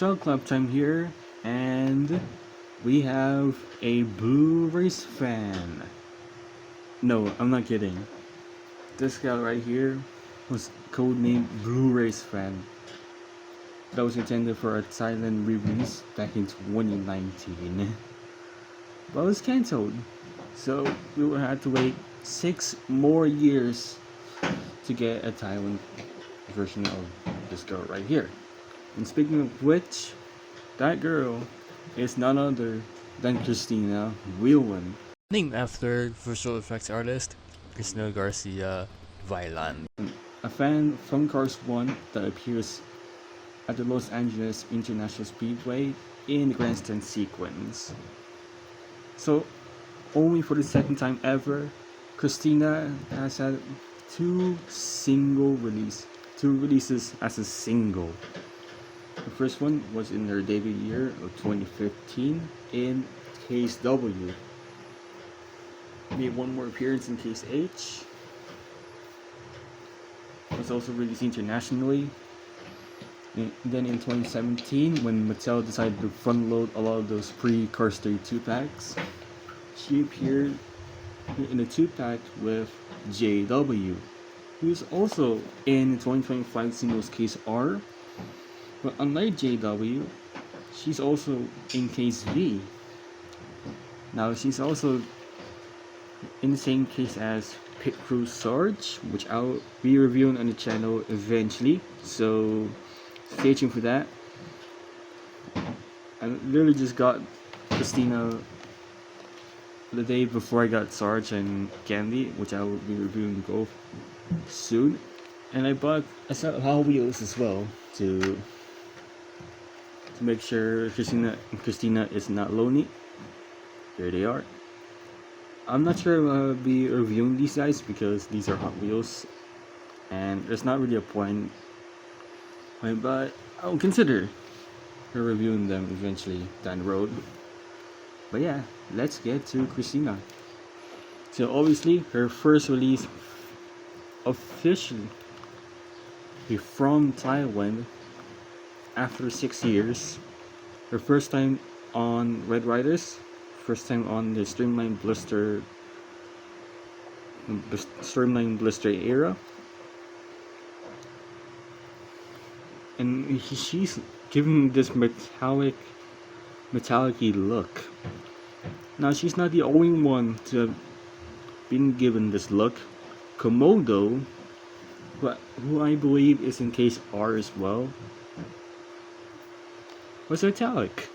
Chug Club time here, and we have a Blue Race fan. No, I'm not kidding. This guy right here was codenamed Blue Race fan. That was intended for a Thailand release back in 2019. But it was cancelled, so we will have to wait 6 more years to get a Thailand version of this girl right here. And speaking of which, that girl is none other than Christina Wheeland. Named after visual effects artist Christina Wheeland. A fan from Cars 1 that appears at the Los Angeles International Speedway in the grandstand sequence. So, only for the second time ever, Christina has had two releases as a single. The first one was in her debut year of 2015 in Case W. Made one more appearance in Case H. Was also released internationally. And then in 2017, when Mattel decided to front load a lot of those pre-Cars 32 packs, she appeared in a 2-pack with JW, who is also in 2025 singles Case R. But unlike JW, she's also in Case V. Now she's also in the same case as Pit Crew Sarge, which I'll be reviewing on the channel eventually, so stay tuned for that. I literally just got Christina the day before I got Sarge and Candy, which I will be reviewing both soon. And I bought a set of Hot Wheels as well to make sure Christina is not lonely. Here they are. I'm not sure I'll be reviewing these guys because these are Hot Wheels and there's not really a point, but I'll consider reviewing them eventually down the road. But yeah, let's get to Christina. So obviously her first release officially from Thailand after 6 years. Her first time on Red Riders, first time on the Streamline Blister era, and she's giving this metallic-y look. Now she's not the only one to have been given this look. Komodo, who I believe is in Case R as well, was metallic.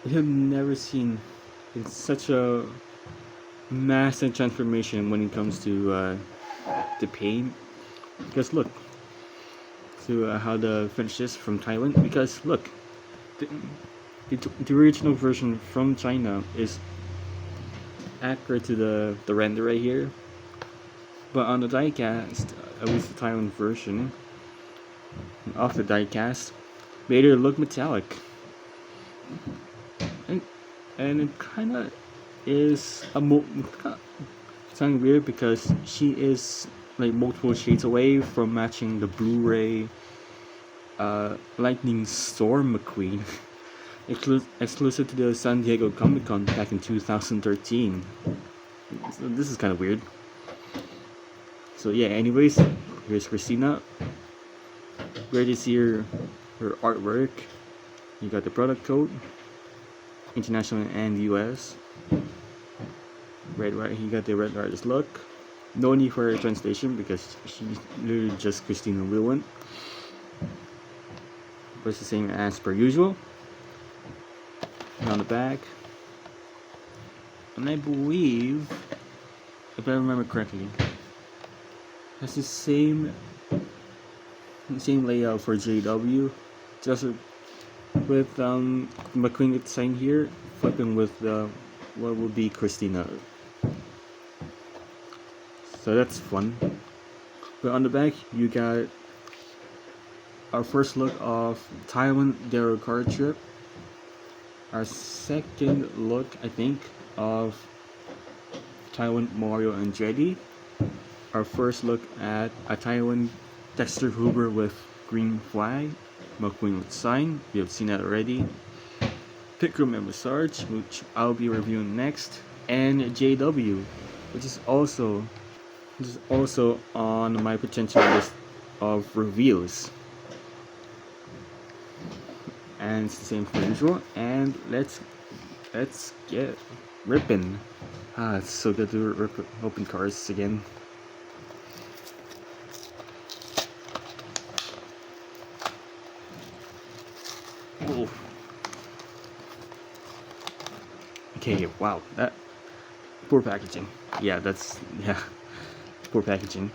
We have never seen such a massive transformation when it comes to the paint. Because look to how the finish is from Thailand. Because look, the original version from China is accurate to the render right here, but on the diecast, at least the Thailand version of the diecast, made her look metallic. And it kind of is sounding weird because she is like multiple shades away from matching the Blu-ray Lightning Storm McQueen exclusive to the San Diego Comic-Con back in 2013. So this is kind of weird. So yeah, anyways, here's Christina. Where to see her artwork. You got the product code, international and US. You got the Red Riders look. No need for a translation because she's literally just Christina Wheeland. But it's the same as per usual. And on the back, and I believe, if I remember correctly, has the same layout for JW, just with McQueen sign here, flipping with what would be Christina. So that's fun. But on the back, you got our first look of Thailand Dero card trip. Our second look, I think, of Taiwan Mario and Andretti. Our first look at a Taiwan Dexter Hoover with green flag. McQueen sign. We have seen that already. Pick Room and Massage, which I'll be reviewing next, and JW, which is also on my potential list of reviews. And it's the same for usual. And let's get ripping. It's so good to open cards again. Oh. Okay, wow, that poor packaging. Yeah, poor packaging.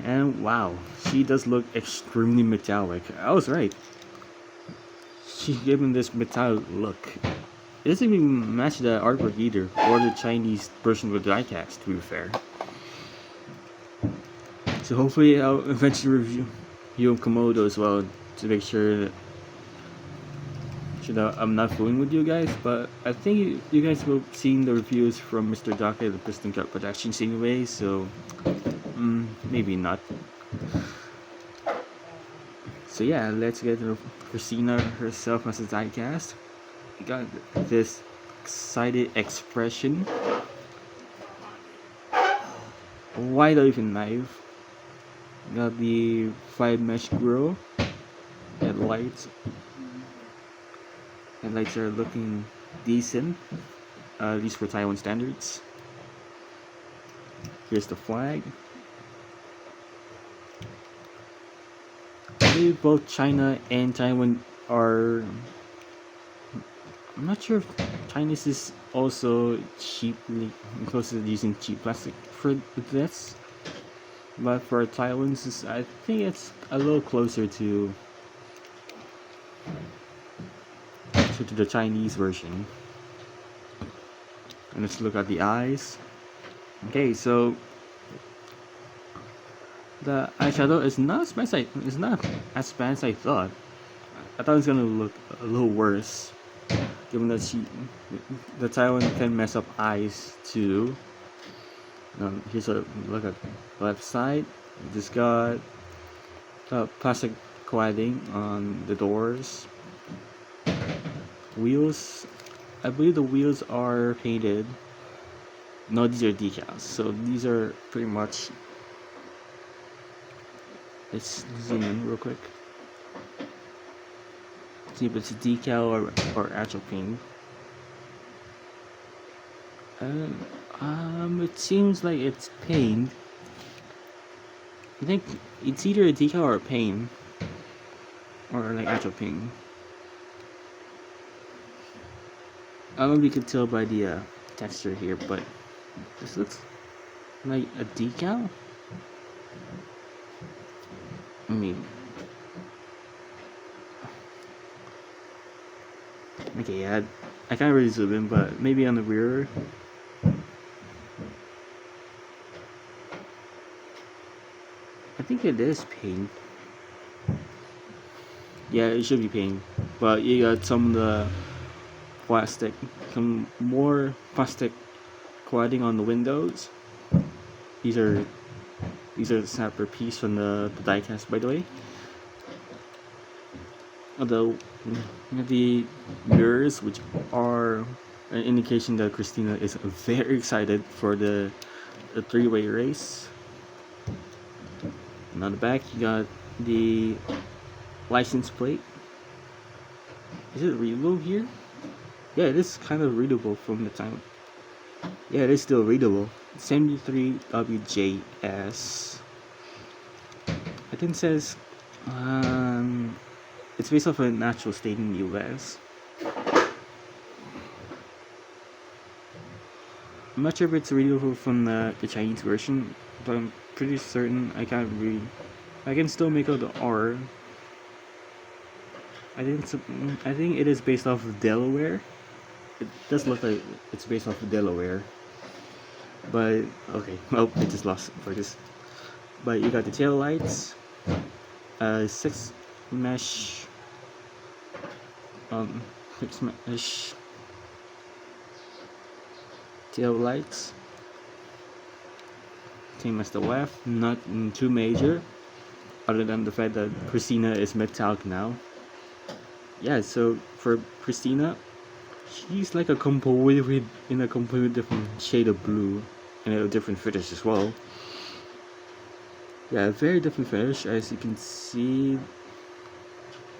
And wow, she does look extremely metallic. I was right. She's given this metallic look. It doesn't even match the artwork either, or the Chinese version with die cast, to be fair. So hopefully I'll eventually review Komodo as well, to make sure that I'm not fooling with you guys. But I think you guys will have seen the reviews from Mr. Dake, the Piston Cut Productions anyway, so maybe not. So yeah, let's get to Christina herself as a diecast. Got this excited expression. Wide open knife. Got the 5 mesh grill. Headlights. Headlights are looking decent, at least for Taiwan standards. Here's the flag. I believe both China and Taiwan are. I'm not sure if Chinese is also cheaply close to using cheap plastic for this, but for Taiwan's, I think it's a little closer to the Chinese version. And let's look at the eyes. Okay, so the eyeshadow is not as bad as I thought. I thought it was gonna look a little worse, given that the Taiwan can mess up eyes too. Here's a look at the left side. Just got plastic cladding on the doors. Wheels, I believe the wheels are painted. No, these are decals. So these are pretty much. Let's zoom in real quick. See if it's a decal or actual paint. It seems like it's paint. I think it's either a decal or a paint, or like actual paint. I don't know if you can tell by the texture here, but this looks like a decal. I mean, okay, yeah, I can't really zoom in, but maybe on the rear. I think it is paint. Yeah, it should be paint, but you got some more plastic cladding on the windows. These are the snapper piece from the diecast, by the way. Although the mirrors, which are an indication that Christina is very excited for the 3-way race. And on the back, you got the license plate. Is it readable here? Yeah, it is kind of readable from the time. Yeah, it is still readable. 73WJS. I think it says it's based off a natural state in the US. I'm not sure if it's readable from the Chinese version, but I'm pretty certain I can't read. I can still make out the R. I think it is based off of Delaware. It does look like it's based off of Delaware. But okay, well, I just lost focus. But you got the tail lights, 6 mesh, 6 mesh tail lights. Same as the left, not too major. other than the fact that Christina is metallic now. Yeah, so for Christina, she's like a completely in a completely different shade of blue and a different finish as well. Yeah, a very different finish, as you can see.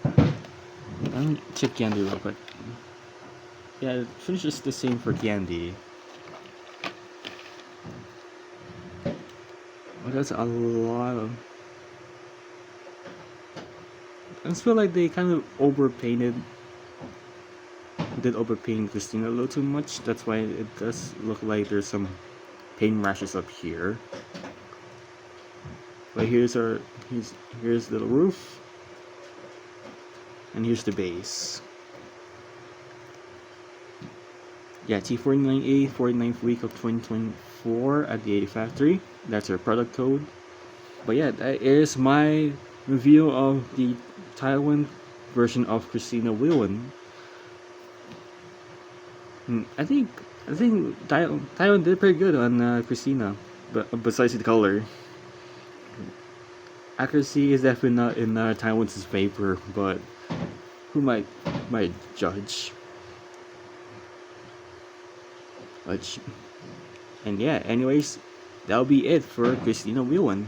I'm gonna check Candy real quick. Yeah, the finish is the same for Candy. But that's a lot of. I just feel like they kind of did overpaint Christina a little too much. That's why it does look like there's some paint rashes up here. But here's the roof, and here's the base. Yeah, T49A, 49th week of 2024 at the 80 factory. That's our product code. But yeah, that is my review of the Taiwan version of Christina Wheeland. I think Taiwan did pretty good on Christina, but besides the color, accuracy is definitely not in Taiwan's favor. But who might judge? And yeah, anyways, that'll be it for Christina Wheeland.